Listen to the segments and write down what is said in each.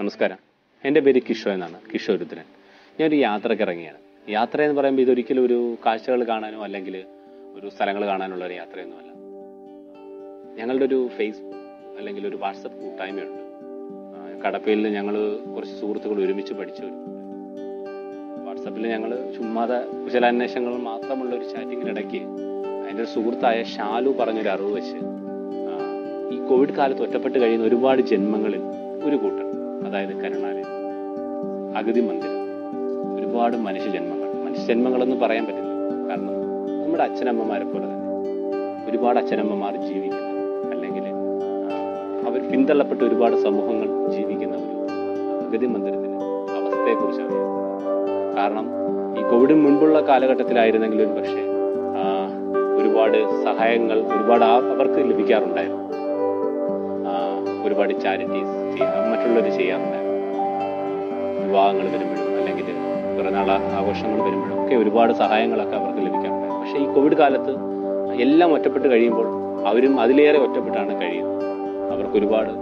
നമസ്കാരം. എൻ്റെ പേര് കിഷോ എന്നാണ്, കിഷോ രുദ്രൻ. ഞാനൊരു യാത്രയ്ക്ക് ഇറങ്ങിയാണ്. യാത്ര എന്ന് പറയുമ്പോൾ ഇതൊരിക്കലും ഒരു കാഴ്ചകൾ കാണാനോ അല്ലെങ്കിൽ ഒരു സ്ഥലങ്ങൾ കാണാനുള്ള ഒരു യാത്രയൊന്നുമല്ല. ഞങ്ങളുടെ ഒരു ഫേസ്ബുക്ക് അല്ലെങ്കിൽ ഒരു വാട്സപ്പ് കൂട്ടായ്മയുണ്ട്. കടപ്പയിൽ ഞങ്ങൾ കുറച്ച് സുഹൃത്തുക്കൾ ഒരുമിച്ച് പഠിച്ചു വരും. വാട്സപ്പിൽ ഞങ്ങൾ ചുമ്മാതെ കുശലാന്വേഷണങ്ങൾ മാത്രമുള്ള ഒരു ചാറ്റിങ്ങിനിടയ്ക്ക് അതിൻ്റെ ഒരു സുഹൃത്തായ ഷാലു പറഞ്ഞൊരു അറിവ് വെച്ച് ഈ കോവിഡ് കാലത്ത് ഒറ്റപ്പെട്ട് കഴിയുന്ന ഒരുപാട് ജന്മങ്ങളിൽ ഒരു കൂട്ടം, അതായത് കരുണാലയം, അഗതി മന്ദിരം, ഒരുപാട് മനുഷ്യജന്മങ്ങളെന്ന് പറയാൻ പറ്റില്ല. കാരണം നമ്മുടെ അച്ഛനമ്മമാരെ പോലെ തന്നെ ഒരുപാട് അച്ഛനമ്മമാർ ജീവിക്കുന്ന, അല്ലെങ്കിൽ അവർ പിന്തള്ളപ്പെട്ട ഒരുപാട് സമൂഹങ്ങൾ ജീവിക്കുന്ന ഒരു അഗതി മന്ദിരത്തിൻ്റെ അവസ്ഥയെക്കുറിച്ചാണ്. കാരണം ഈ കോവിഡിന് മുൻപുള്ള കാലഘട്ടത്തിലായിരുന്നെങ്കിൽ ഒരു പക്ഷേ ഒരുപാട് സഹായങ്ങൾ അവർക്ക് ലഭിക്കാറുണ്ടായിരുന്നു. ഒരുപാട് ചാരിറ്റീസ് മറ്റുള്ളവർ ചെയ്യാറുണ്ടായിരുന്നു. വിവാഹങ്ങൾ വരുമ്പോഴും അല്ലെങ്കിൽ പിറന്നാൾ ആഘോഷങ്ങൾ വരുമ്പോഴും ഒക്കെ ഒരുപാട് സഹായങ്ങളൊക്കെ അവർക്ക് ലഭിക്കാറുണ്ടായിരുന്നു. പക്ഷേ ഈ കോവിഡ് കാലത്ത് എല്ലാം ഒറ്റപ്പെട്ട് കഴിയുമ്പോൾ അവരും അതിലേറെ ഒറ്റപ്പെട്ടാണ് കഴിയുന്നത്. അവർക്ക് ഒരുപാട്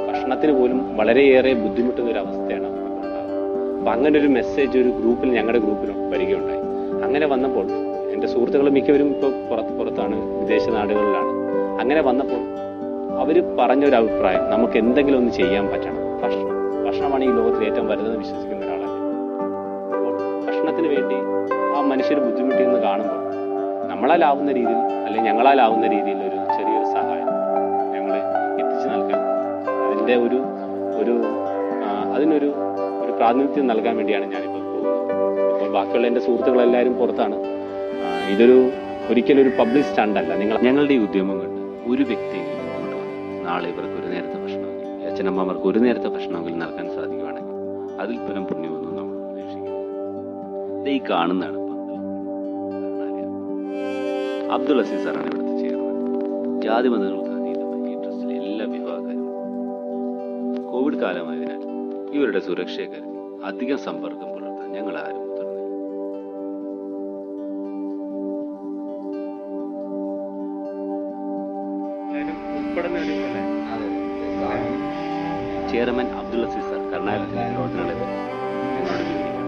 ഭക്ഷണത്തിന് പോലും വളരെയേറെ ബുദ്ധിമുട്ടുന്ന ഒരു അവസ്ഥയാണ് അവർക്കുണ്ടാകുന്നത്. അപ്പം അങ്ങനെ ഒരു മെസ്സേജ് ഒരു ഗ്രൂപ്പിൽ, ഞങ്ങളുടെ ഗ്രൂപ്പിലും വരികയുണ്ടായി. അങ്ങനെ വന്നപ്പോൾ എൻ്റെ സുഹൃത്തുക്കൾ മിക്കവരും ഇപ്പോൾ പുറത്താണ്, വിദേശ നാടുകളിലാണ്. അങ്ങനെ വന്നപ്പോൾ അവർ പറഞ്ഞൊരു അഭിപ്രായം, നമുക്ക് എന്തെങ്കിലും ഒന്ന് ചെയ്യാൻ പറ്റണം. ഭക്ഷണമാണ് ഈ ലോകത്തിൽ ഏറ്റവും വലുതെന്ന് വിശ്വസിക്കുന്ന ഒരാളാണ്. അപ്പോൾ ഭക്ഷണത്തിന് വേണ്ടി ആ മനുഷ്യർ ബുദ്ധിമുട്ടിയെന്ന് കാണുമ്പോൾ നമ്മളാലാവുന്ന രീതിയിൽ അല്ലെങ്കിൽ ഞങ്ങളാലാവുന്ന രീതിയിൽ ഒരു ചെറിയൊരു സഹായം ഞങ്ങളെ എത്തിച്ചു നൽകാൻ, അതിൻ്റെ അതിനൊരു പ്രാതിനിധ്യം നൽകാൻ വേണ്ടിയാണ് ഞാനിപ്പോൾ പോകുന്നത്. ഇപ്പോൾ ബാക്കിയുള്ള എൻ്റെ സുഹൃത്തുക്കളെല്ലാവരും പുറത്താണ്. ഒരിക്കലും ഒരു പബ്ലിക് സ്റ്റണ്ടല്ല. ഞങ്ങളുടെ ഈ ഉദ്യമം കൊണ്ട് ഒരു വ്യക്തിയെങ്കിലും നാളെ ഇവർക്ക് ഒരു നേരത്തെ ഭക്ഷണമെങ്കിൽ, അച്ഛനമ്മമാർക്ക് ഒരു നേരത്തെ ഭക്ഷണമെങ്കിലും നൽകാൻ സാധിക്കുകയാണെങ്കിൽ അതിൽ പരം പുണ്യമൊന്നും നമ്മൾ പ്രതീക്ഷിക്കുന്നത്. ഈ കാണുന്നതാണ് അബ്ദുൾ അസീസ് സാറാണ് ഇവിടുത്തെ ചെയർമാൻ. ജാതി മതങ്ങൾക്ക് അതീതമായി ഈ ട്രസ്റ്റിലെ എല്ലാ വിഭാഗക്കാരും കോവിഡ് കാലമായതിനാൽ ഇവരുടെ സുരക്ഷയെ കരുതി അധികം സമ്പർക്കം പുലർത്താൻ ഞങ്ങൾ ആരും മുതിർന്നില്ല. ചെയർമാൻ അബ്ദുൾ അസീസ് സാർ കർണാടകത്തിലെ പ്രവർത്തനങ്ങളെ ഞങ്ങളോട് വിവരിക്കാം.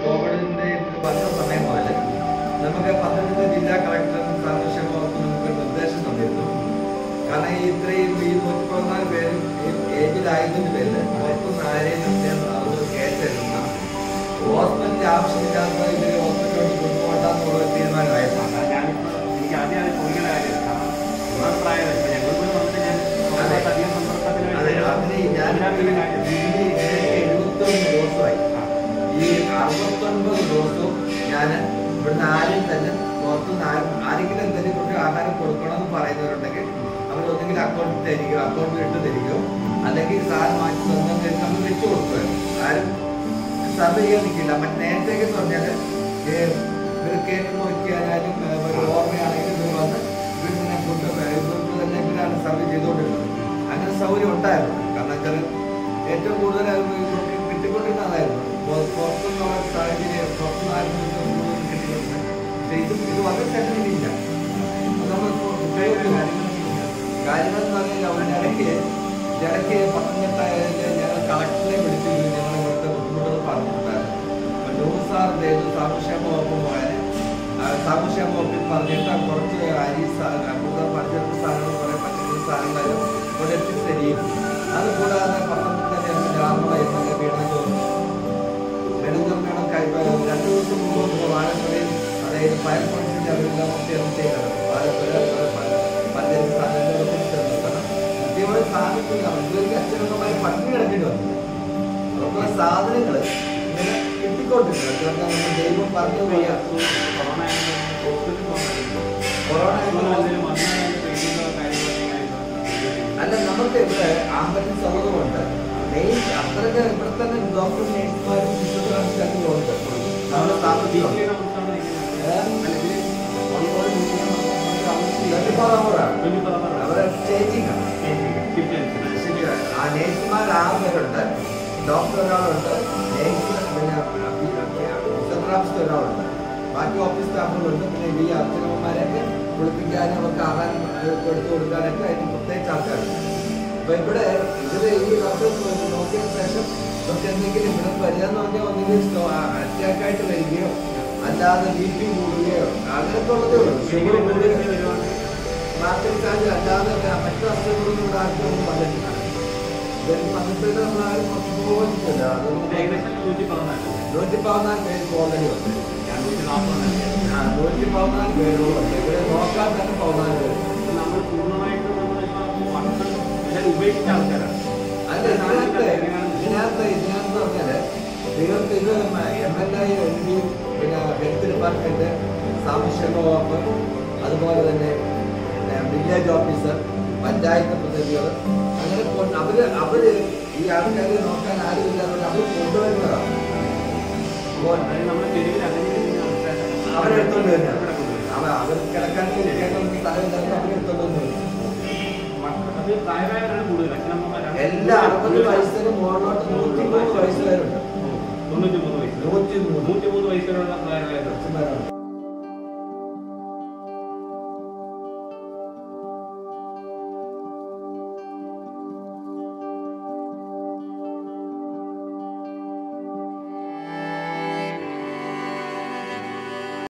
കോവിഡിന്റെ വന്ന സമയം മുതൽ നമുക്ക് പത്തനംതിട്ട ജില്ലാ കളക്ടറും സാമൂഹ്യമാർക്കും നമുക്ക് നിർദ്ദേശം തന്നിരുന്നു. കാരണം ഇത്രയും ഈ 114 പേരും ഏജിലായതിന്റെ പേരിൽ പുറത്തുനിന്ന് ആരെയും കയറ്റെടുക്കുന്ന ഹോസ്പിറ്റലിൽ ആവശ്യമില്ലാത്ത ഇവര് ഹോസ്പിറ്റലിലോട്ട് കൊണ്ടുപോകണ്ടെന്നുള്ള തീരുമാനമായിരുന്നു. അതിന് ഞാൻ 71 ദിവസമായി. ഈ 69 ദിവസവും ഞാൻ ഇവിടുന്ന് ആരും തന്നെ പുറത്തുനിന്ന് ആരെങ്കിലും എന്തെങ്കിലും കൊണ്ട് ആഹാരം കൊടുക്കണമെന്ന് പറയുന്നവരുണ്ടെങ്കിൽ അവരൊന്നെങ്കിൽ അക്കൗണ്ട് ഇട്ട് തരികയോ അല്ലെങ്കിൽ സാധനം മാറ്റി സ്വന്തം നമ്മൾ വെച്ചു കൊടുക്കുകയാണ്. ആരും സർവ് ചെയ്യാൻ നിൽക്കില്ല. മറ്റേ നേരത്തേക്ക് എന്ന് പറഞ്ഞാൽ ഇവർ കേട്ട് നോക്കിയാലും ഒരു ഓർമ്മയാണെങ്കിലും ഇവർ വന്ന് ഇവരിനെ കൊണ്ട് ഇവർക്ക് തന്നെ ഇവരാണ് സർവ് ചെയ്തുകൊണ്ടിരുന്നത്. അങ്ങനെ സൗകര്യം ഉണ്ടായിരുന്നു. കാരണം വെച്ചാൽ ഏറ്റവും കൂടുതൽ കിട്ടിക്കൊണ്ടിരുന്നതായിരുന്നു. പുറത്തുനിന്നുള്ള സാഹചര്യം പുറത്തുനിന്ന് ആരും കിട്ടിക്കൊണ്ടിരുന്നത്. ഇത് വളരെ സെക്കൻഡിലില്ല. നമ്മൾ കാര്യങ്ങളെന്ന് പറഞ്ഞാൽ അവരുടെ ഇടയ്ക്ക് പത്തനംതിട്ട ഞങ്ങൾ കളക്ടറെ വിളിച്ച് ഞങ്ങൾ ഇവിടുത്തെ ബുദ്ധിമുട്ടുകൾ പറഞ്ഞിട്ടുണ്ടായിരുന്നു. അപ്പോൾ ന്യൂസ് സാർ സാമൂഹ്യക്ഷേമ വകുപ്പ് പോയാൽ സാമൂഹ്യക്ഷേമ വകുപ്പിൽ പറഞ്ഞിട്ട് കുറച്ച് അരി കൂടുതൽ പഞ്ചായത്ത് സാധനങ്ങൾ കുറേ പച്ചക്കറി സാധനങ്ങളും ഇവിടെ എത്തിച്ചരിയും. അതുകൂടാതെ പത്തനംതിട്ട രാമള എന്നൊക്കെ വീണജോർമ്മ 2 ദിവസം മുമ്പ് വാഴപ്പുഴയിൽ, അതായത് ഫയർഫോഴ്സിന്റെ അവരെല്ലാം ചെയ്തത് വാഴപ്പുഴ പഞ്ചായത്ത് സാധനങ്ങളൊക്കെ ചേർന്നിട്ടാണ് കൃത്യമായി സാധിക്കില്ല. ഇവർക്ക് അച്ഛനമ്മമാരെ പട്ടിണി കിടക്കേണ്ടി വന്നു. അവർക്കുള്ള സാധനങ്ങൾ ഇങ്ങനെ കിട്ടിക്കൊണ്ടിരിക്കുന്നത് ദൈവം പറഞ്ഞു പോയാ. അല്ല, നമുക്ക് ഇവിടെ ആംബുലൻസ് സൗകര്യമുണ്ട്. മെയിൻ അത്രയ്ക്ക് ഇവിടെ തന്നെ ഡോക്ടർ നേഴ്സുമാരും ഫിസിയോതെറാപ്പിസ്റ്റും ഉണ്ട്. നമ്മുടെ സ്ഥാപനത്തിലുണ്ട്. 24 hour ആണ്. പേരുണ്ട്, ഡോക്ടർ ഒരാളുണ്ട്, നേഴ്സ്, പിന്നെ ഫിസിയോതെറാപ്പിസ്റ്റ് ഒരാളുണ്ട്, ബാക്കി ഓഫീസ് സ്റ്റാഫുകളുണ്ട്. പിന്നെ ഈ അച്ഛനമ്മമാരെയൊക്കെ കുളിപ്പിക്കാനും അവർക്ക് ആഹാരം എടുത്തു കൊടുക്കാനൊക്കെ അതിന് പ്രത്യേകിച്ച് ആൾക്കാരുണ്ട്. അപ്പൊ ഇവിടെ ഈ ഡോക്ടർ നോക്കിയ ശേഷം നമുക്ക് എന്തെങ്കിലും ഇവിടെ വരികയെന്ന് പറഞ്ഞാൽ ഒന്നെങ്കിൽ അറ്റാക്കായിട്ട് വരികയോ അല്ലാതെ BP കൂടുകയോ അങ്ങനത്തെ ഉള്ളതേ ഉള്ളൂ. ഷുഗർ കൂടുകയോ മാർക്കറ്റ് ചാർജ് അല്ലാതെ മറ്റു അസുഖങ്ങളൊന്നും ഇവിടെ ആർക്കും ഒന്നും വന്നിട്ടില്ല. ഇതൊന്നും വന്നിട്ട് നമ്മളാരും പോയിട്ടില്ല. അതൊന്നും 114 പേർക്ക് ഓൾറെഡി ഉണ്ട്. 114 പേരോളം ഉണ്ട്. ഇവിടെ നോക്കാൻ തന്നെ 14 പേര്. നമ്മൾ പൂർണ്ണമായിട്ടും ഉപേക്ഷിച്ച ആൾക്കാരാണ്. അല്ല, ഇതിനകത്ത് പറഞ്ഞാല് നിങ്ങൾക്ക് ഇത് MLA, MP, പിന്നെ ഹെൽത്ത് ഡിപ്പാർട്ട്മെന്റ്, സാമൂഹ്യക്ഷേമ വകുപ്പ്, അതുപോലെ തന്നെ വില്ലേജ് ഓഫീസർ, പഞ്ചായത്ത് പ്രതിനിധികൾ, അങ്ങനെ അവര് ഈ ആൾക്കാരെ നോക്കാൻ ആരുമില്ലാതെ അവർ കൊണ്ടുവരുന്നതാണ്. അവരെടുത്തോണ്ട് വരുന്നതാണ്. അവർ കിടക്കാൻ സ്ഥലമില്ലാതെ അവരെടുത്തോണ്ട് വന്നു. എല്ലാ 60 വയസ്സിന് മുകളിലുള്ള